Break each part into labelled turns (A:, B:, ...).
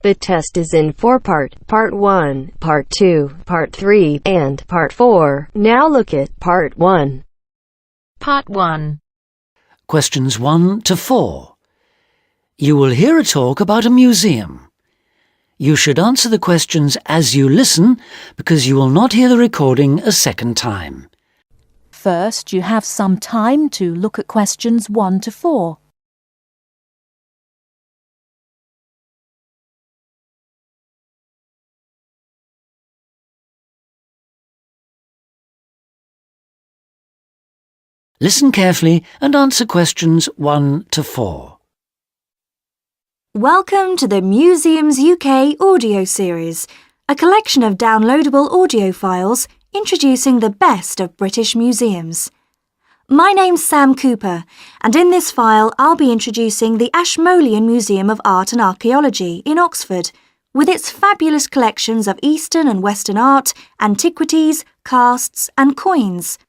A: The test is in 4 parts: Part 1, Part 2, Part 3, and Part 4. Now look at Part 1.
B: Part 1.
C: Questions 1 to 4. You will hear a talk about a museum. You should answer the questions as you listen because you will not hear the recording a second time.
D: First, you have some time to look at questions 1 to 4.
C: Listen carefully and answer questions 1 to 4.
E: Welcome to the Museums UK audio series, a collection of downloadable audio files introducing the best of British museums. My name's Sam Cooper, and in this file I'll be introducing the Ashmolean Museum of Art and Archaeology in Oxford, with its fabulous collections of Eastern and Western art, antiquities, casts and coins.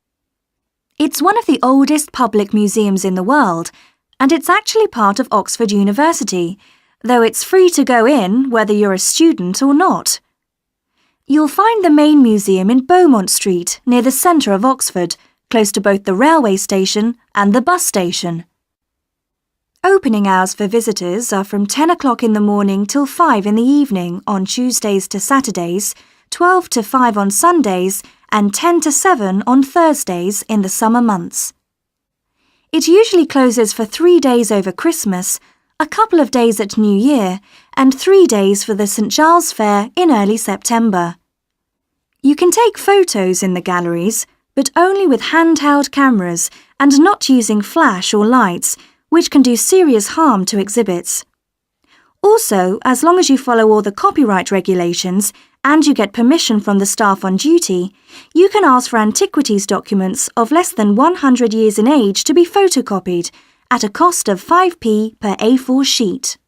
E: It's one of the oldest public museums in the world, and it's actually part of Oxford University, though it's free to go in whether you're a student or not. You'll find the main museum in Beaumont Street, near the centre of Oxford, close to both the railway station and the bus station. Opening hours for visitors are from 10 o'clock in the morning till 5 in the evening on Tuesdays to Saturdays, 12 to 5 on Sundays, and 10 to 7 on Thursdays in the summer months. It usually closes for 3 days over Christmas, a couple of days at New Year, and 3 days for the St Giles Fair in early September. You can take photos in the galleries, but only with handheld cameras and not using flash or lights, which can do serious harm to exhibits. Also, as long as you follow all the copyright regulations and you get permission from the staff on duty, you can ask for antiquities documents of less than 100 years in age to be photocopied at a cost of 5p per A4 sheet.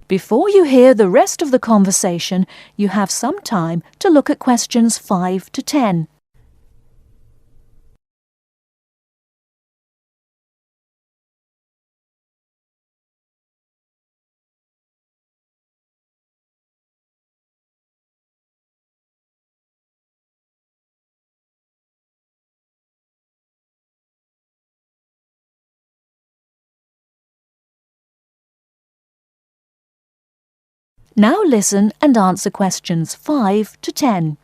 D: Before you hear the rest of the conversation, you have some time to look at questions 5 to 10. Now listen and answer questions 5 to 10.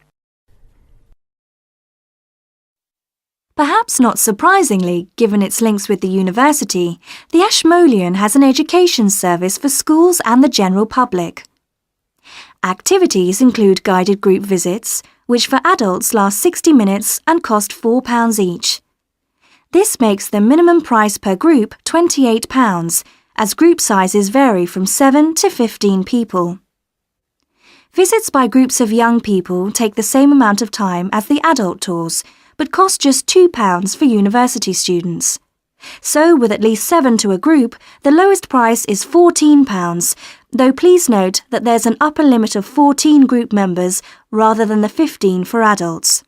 E: Perhaps not surprisingly, given its links with the university, the Ashmolean has an education service for schools and the general public. Activities include guided group visits, which for adults last 60 minutes and cost £4 each. This makes the minimum price per group £28, as group sizes vary from 7 to 15 people. Visits by groups of young people take the same amount of time as the adult tours, but cost just £2 for university students. So, with at least 7 to a group, the lowest price is £14, though please note that there's an upper limit of 14 group members rather than the 15 for adults.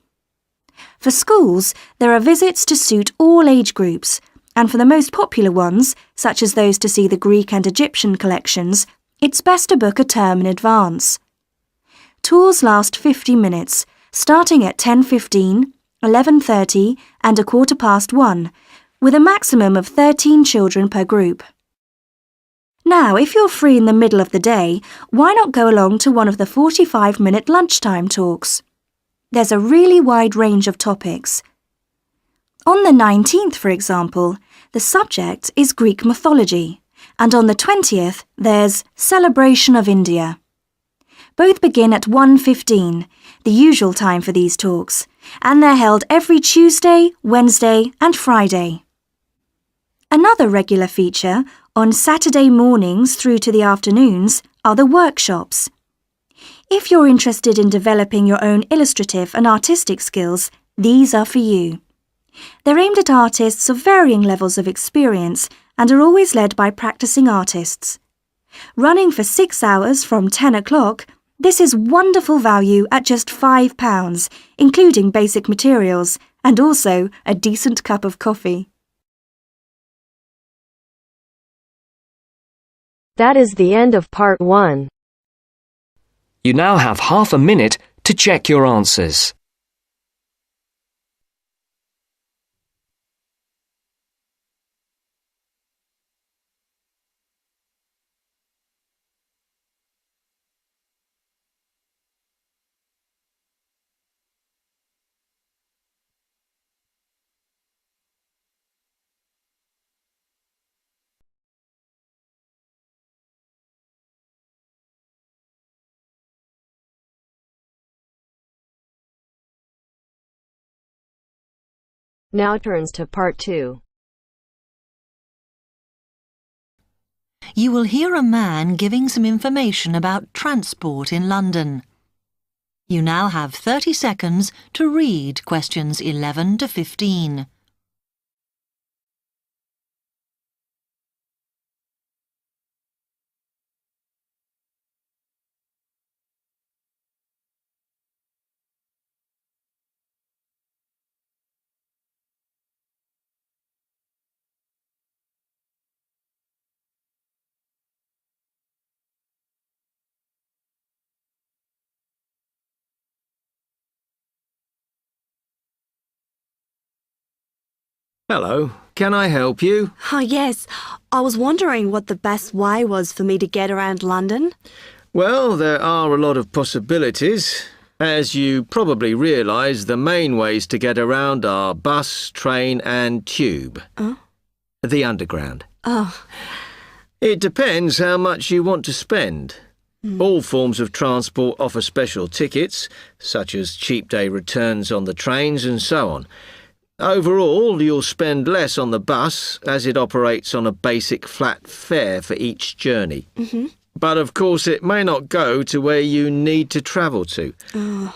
E: For schools, there are visits to suit all age groups, and for the most popular ones, such as those to see the Greek and Egyptian collections, it's best to book a term in advance. Tours last 50 minutes, starting at 10:15, 11:30 and 1:15, with a maximum of 13 children per group. Now, if you're free in the middle of the day, why not go along to one of the 45-minute lunchtime talks? There's a really wide range of topics. On the 19th, for example, the subject is Greek mythology, and on the 20th, there's Celebration of India. Both begin at 1:15, the usual time for these talks, and they're held every Tuesday, Wednesday and Friday. Another regular feature, on Saturday mornings through to the afternoons, are the workshops. If you're interested in developing your own illustrative and artistic skills, these are for you. They're aimed at artists of varying levels of experience and are always led by practicing artists. Running for 6 hours from 10 o'clock, this is wonderful value at just £5, including basic materials, and also a decent cup of coffee.
A: That is the end of part 1.
F: You now have half a minute to check your answers.
A: Now turns to part 2.
D: You will hear a man giving some information about transport in London. You now have 30 seconds to read questions 11 to 15.
G: Hello, can I help you?
H: Oh, yes. I was wondering what the best way was for me to get around London.
G: Well, there are a lot of possibilities. As you probably realise, the main ways to get around are bus, train and tube.
H: Oh?
G: The Underground.
H: Oh.
G: It depends how much you want to spend. All forms of transport offer special tickets, such as cheap day returns on the trains and so on. Overall, you'll spend less on the bus as it operates on a basic flat fare for each journey. But of course it may not go to where you need to travel to. The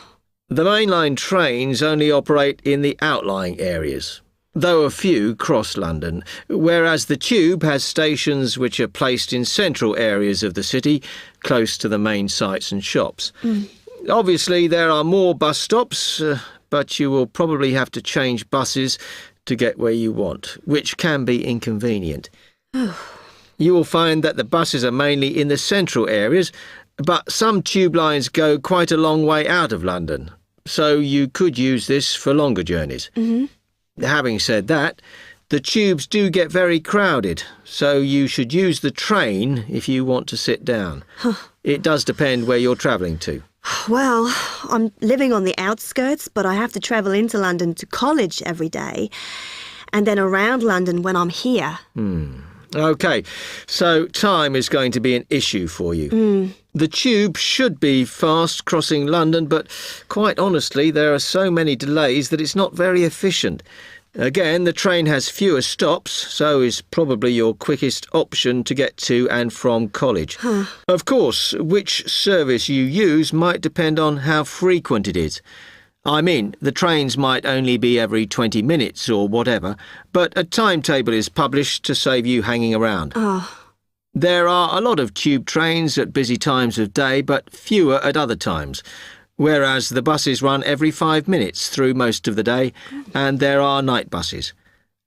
G: mainline trains only operate in the outlying areas, though a few cross London, whereas the tube has stations which are placed in central areas of the city, close to the main sites and shops. Obviously there are more bus stops, but you will probably have to change buses to get where you want, which can be inconvenient. You will find that the buses are mainly in the central areas, but some tube lines go quite a long way out of London, so you could use this for longer journeys. Having said that, the tubes do get very crowded, so you should use the train if you want to sit down. It does depend where you're travelling to.
H: Well, I'm living on the outskirts, but I have to travel into London to college every day, and then around London when I'm here.
G: OK, so time is going to be an issue for you. The tube should be fast crossing London, but quite honestly, there are so many delays that it's not very efficient. Again, the train has fewer stops, so is probably your quickest option to get to and from college. Of course, which service you use might depend on how frequent it is. I mean, the trains might only be every 20 minutes or whatever, but a timetable is published to save you hanging around. There are a lot of tube trains at busy times of day, but fewer at other times. Whereas the buses run every 5 minutes through most of the day, and there are night buses.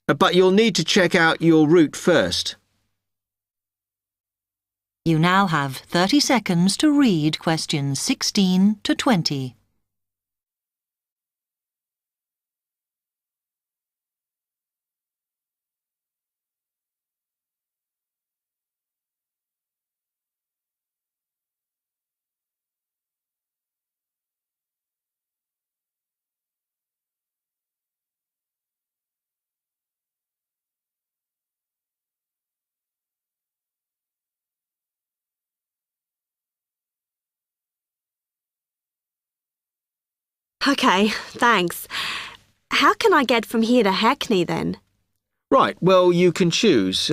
G: But you'll need to check out your route first.
D: You now have 30 seconds to read questions 16 to 20.
H: OK, thanks. How can I get from here to Hackney then?
G: Right, well, you can choose.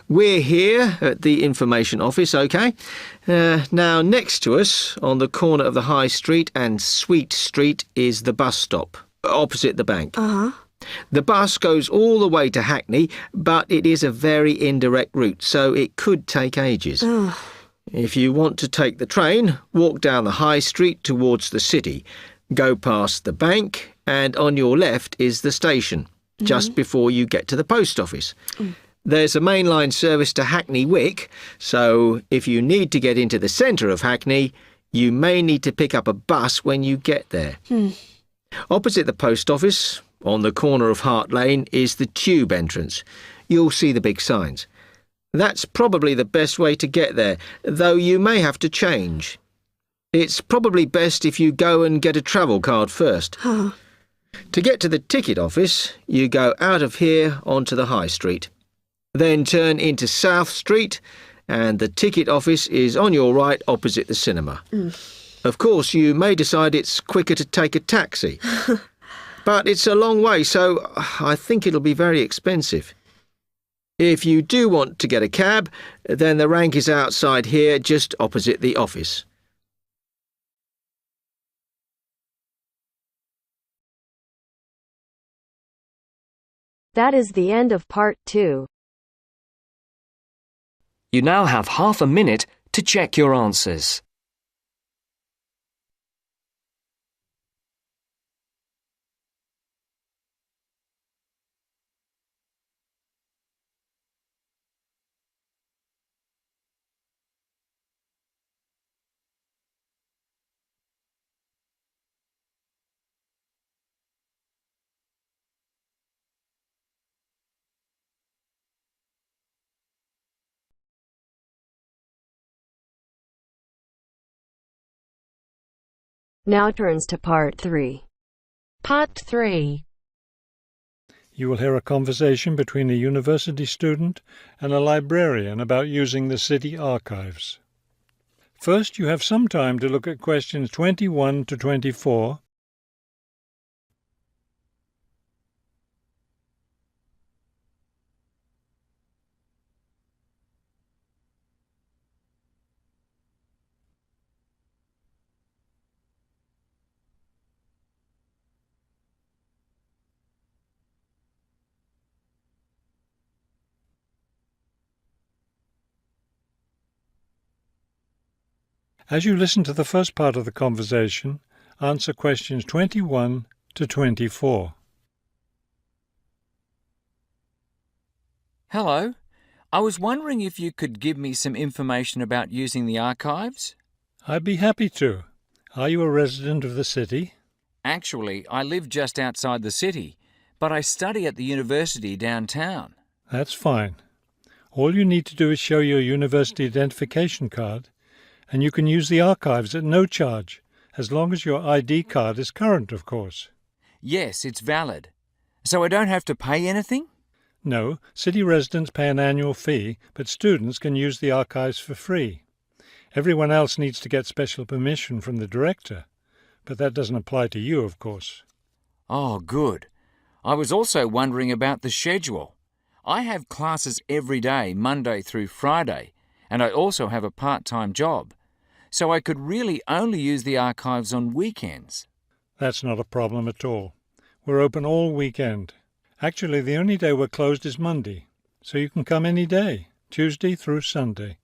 G: We're here at the information office, OK? Now, next to us, on the corner of the High Street and Sweet Street, is the bus stop, opposite the bank. The bus goes all the way to Hackney, but it is a very indirect route, so it could take ages. If you want to take the train, walk down the High Street towards the city. Go past the bank, and on your left is the station, just before you get to the post office. There's a mainline service to Hackney Wick, so if you need to get into the centre of Hackney, you may need to pick up a bus when you get there. Opposite the post office, on the corner of Hart Lane, is the tube entrance. You'll see the big signs. That's probably the best way to get there, though you may have to change. It's probably best if you go and get a travel card first. To get to the ticket office, you go out of here onto the High Street. Then turn into South Street, and the ticket office is on your right opposite the cinema. Of course, you may decide it's quicker to take a taxi. But it's a long way, so I think it'll be very expensive. If you do want to get a cab, then the rank is outside here, just opposite the office.
A: That is the end of part 2.
F: You now have half a minute to check your answers.
A: Now turns to part 3.
B: Part 3.
I: You will hear a conversation between a university student and a librarian about using the city archives. First, you have some time to look at questions 21 to 24. As you listen to the first part of the conversation, answer questions 21 to 24.
J: Hello. I was wondering if you could give me some information about using the archives?
I: I'd be happy to. Are you a resident of the city?
J: Actually, I live just outside the city, but I study at the university downtown.
I: That's fine. All you need to do is show your university identification card, and you can use the archives at no charge, as long as your ID card is current, of course.
J: Yes, it's valid. So I don't have to pay anything?
I: No, city residents pay an annual fee, but students can use the archives for free. Everyone else needs to get special permission from the director, but that doesn't apply to you, of course.
J: Oh, good. I was also wondering about the schedule. I have classes every day, Monday through Friday, and I also have a part-time job. So I could really only use the archives on weekends.
I: That's not a problem at all. We're open all weekend. Actually, the only day we're closed is Monday, so you can come any day, Tuesday through Sunday.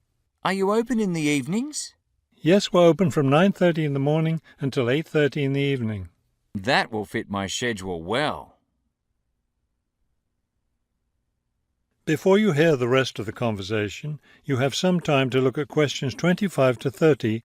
J: Are you open in the evenings?
I: Yes, we're open from 9:30 in the morning until 8:30 in the evening.
J: That will fit my schedule well.
I: Before you hear the rest of the conversation, you have some time to look at questions 25 to 30.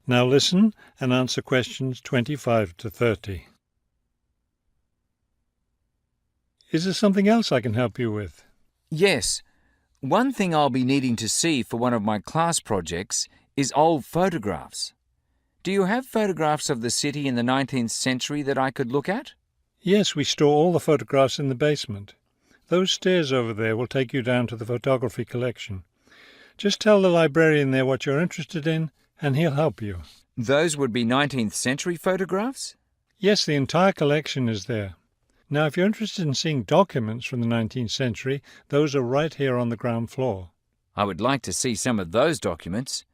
I: Now listen and answer questions 25 to 30. Is there something else I can help you with?
J: Yes. One thing I'll be needing to see for one of my class projects is old photographs. Do you have photographs of the city in the 19th century that I could look at?
I: Yes, we store all the photographs in the basement. Those stairs over there will take you down to the photography collection. Just tell the librarian there what you're interested in, and he'll help you.
J: Those would be 19th century photographs?
I: Yes, the entire collection is there. Now, if you're interested in seeing documents from the 19th century, those are right here on the ground floor.
J: I would like to see some of those documents.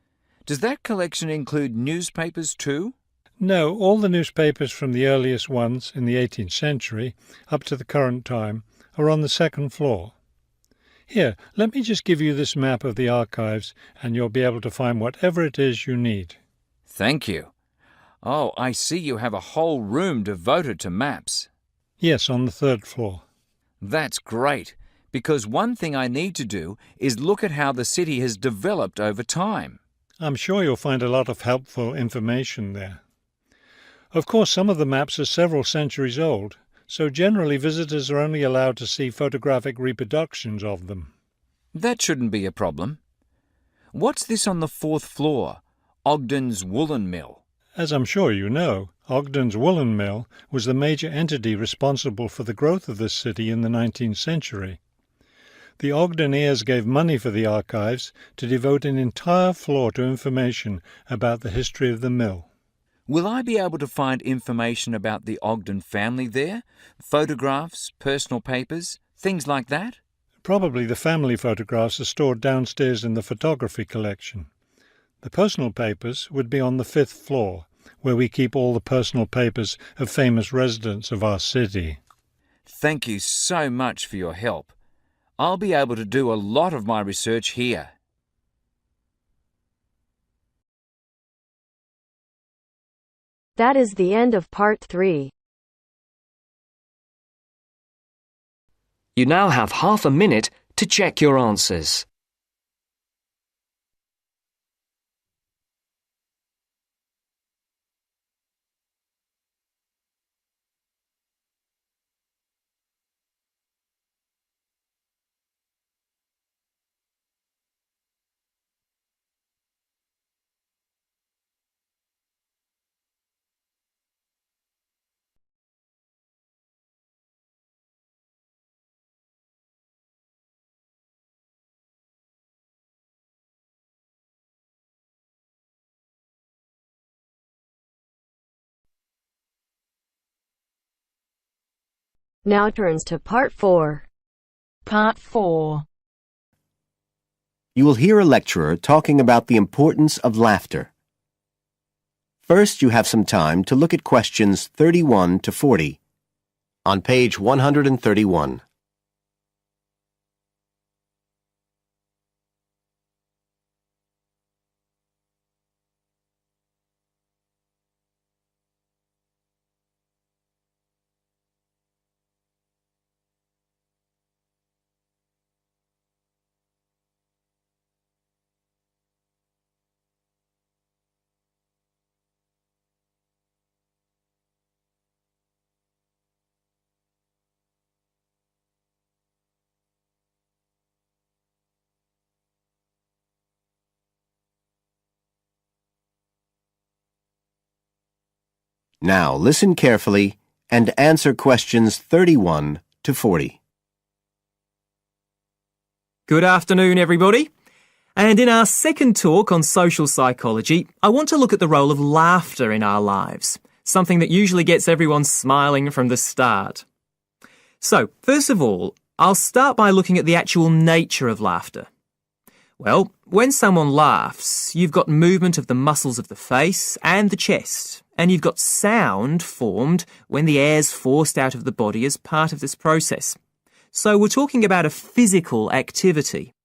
J: Does that collection include newspapers too?
I: No, all the newspapers from the earliest ones in the 18th century up to the current time are on the second floor. Here, let me just give you this map of the archives and you'll be able to find whatever it is you need.
J: Thank you. Oh, I see you have a whole room devoted to maps.
I: Yes, on the third floor.
J: That's great, because one thing I need to do is look at how the city has developed over time.
I: I'm sure you'll find a lot of helpful information there. Of course, some of the maps are several centuries old, so generally visitors are only allowed to see photographic reproductions of them.
J: That shouldn't be a problem. What's this on the fourth floor? Ogden's Woolen Mill.
I: As I'm sure you know, Ogden's Woolen Mill was the major entity responsible for the growth of this city in the 19th century. The Ogden heirs gave money for the archives to devote an entire floor to information about the history of the mill.
J: Will I be able to find information about the Ogden family there? Photographs, personal papers, things like that?
I: Probably the family photographs are stored downstairs in the photography collection. The personal papers would be on the fifth floor, where we keep all the personal papers of famous residents of our city.
J: Thank you so much for your help. I'll be able to do a lot of my research here.
A: That is the end of part 3.
F: You now have half a minute to check your answers.
A: Now turns to part 4.
B: Part 4.
K: You will hear a lecturer talking about the importance of laughter. First, you have some time to look at questions 31 to 40 on page 131. Now listen carefully and answer questions 31 to 40.
L: Good afternoon, everybody. And in our second talk on social psychology, I want to look at the role of laughter in our lives, something that usually gets everyone smiling from the start. So, first of all, I'll start by looking at the actual nature of laughter. Well, when someone laughs, you've got movement of the muscles of the face and the chest, and you've got sound formed when the air's forced out of the body as part of this process. So we're talking about a physical activity.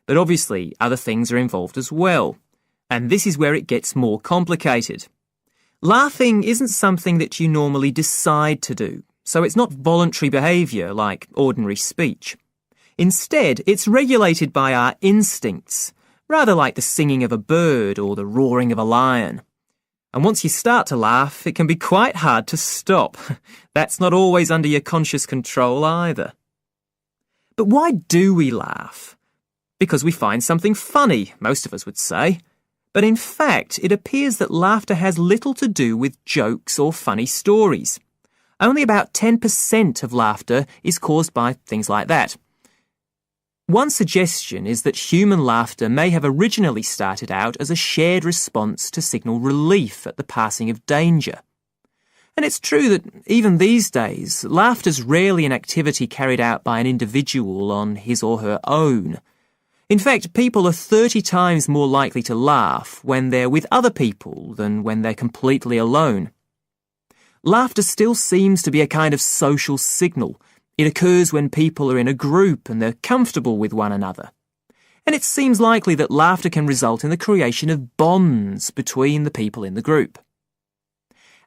L: But obviously, other things are involved as well, and this is where it gets more complicated. Laughing isn't something that you normally decide to do, so it's not voluntary behaviour like ordinary speech. Instead, it's regulated by our instincts, rather like the singing of a bird or the roaring of a lion. And once you start to laugh, it can be quite hard to stop. That's not always under your conscious control either. But why do we laugh? Because we find something funny, most of us would say. But in fact, it appears that laughter has little to do with jokes or funny stories. Only about 10% of laughter is caused by things like that. One suggestion is that human laughter may have originally started out as a shared response to signal relief at the passing of danger. And it's true that even these days, laughter's rarely an activity carried out by an individual on his or her own. In fact, people are 30 times more likely to laugh when they're with other people than when they're completely alone. Laughter still seems to be a kind of social signal. It occurs when people are in a group and they're comfortable with one another. And it seems likely that laughter can result in the creation of bonds between the people in the group.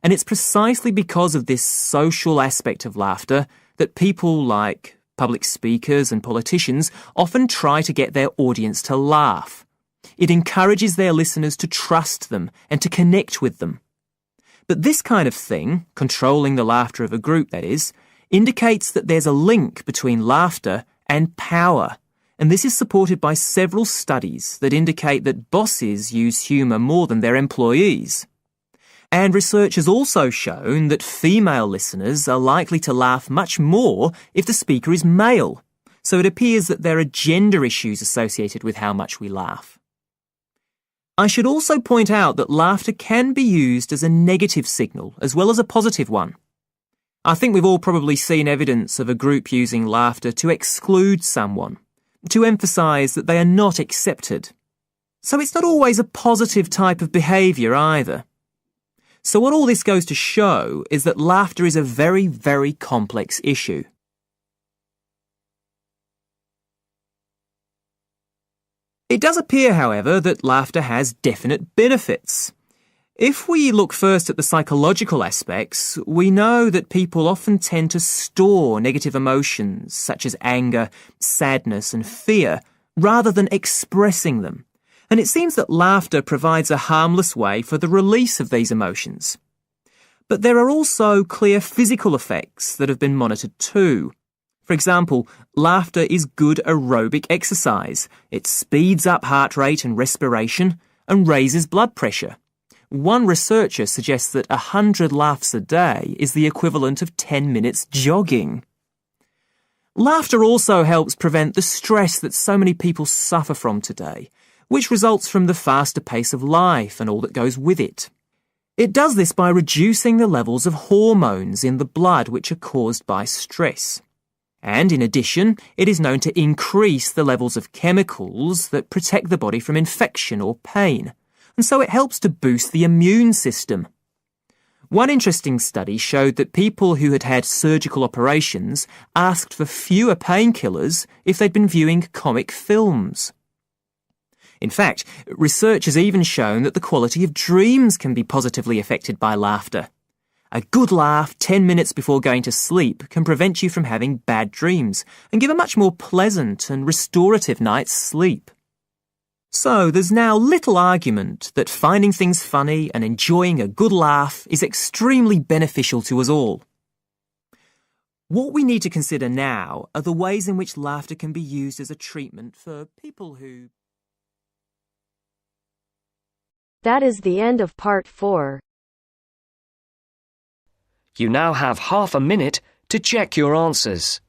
L: And it's precisely because of this social aspect of laughter that people like public speakers and politicians often try to get their audience to laugh. It encourages their listeners to trust them and to connect with them. But this kind of thing, controlling the laughter of a group that is, indicates that there's a link between laughter and power, and this is supported by several studies that indicate that bosses use humour more than their employees. And research has also shown that female listeners are likely to laugh much more if the speaker is male, so it appears that there are gender issues associated with how much we laugh. I should also point out that laughter can be used as a negative signal as well as a positive one. I think we've all probably seen evidence of a group using laughter to exclude someone, to emphasise that they are not accepted. So it's not always a positive type of behaviour either. So what all this goes to show is that laughter is a very, very complex issue. It does appear, however, that laughter has definite benefits. If we look first at the psychological aspects, we know that people often tend to store negative emotions such as anger, sadness and fear, rather than expressing them. And it seems that laughter provides a harmless way for the release of these emotions. But there are also clear physical effects that have been monitored too. For example, laughter is good aerobic exercise. It speeds up heart rate and respiration and raises blood pressure. One researcher suggests that 100 laughs a day is the equivalent of 10 minutes jogging. Laughter also helps prevent the stress that so many people suffer from today, which results from the faster pace of life and all that goes with it. It does this by reducing the levels of hormones in the blood which are caused by stress. And in addition, it is known to increase the levels of chemicals that protect the body from infection or pain. And so it helps to boost the immune system. One interesting study showed that people who had had surgical operations asked for fewer painkillers if they'd been viewing comic films. In fact, research has even shown that the quality of dreams can be positively affected by laughter. A good laugh 10 minutes before going to sleep can prevent you from having bad dreams and give a much more pleasant and restorative night's sleep. So there's now little argument that finding things funny and enjoying a good laugh is extremely beneficial to us all. What we need to consider now are the ways in which laughter can be used as a treatment for people who...
A: That is the end of part 4.
F: You now have half a minute to check your answers.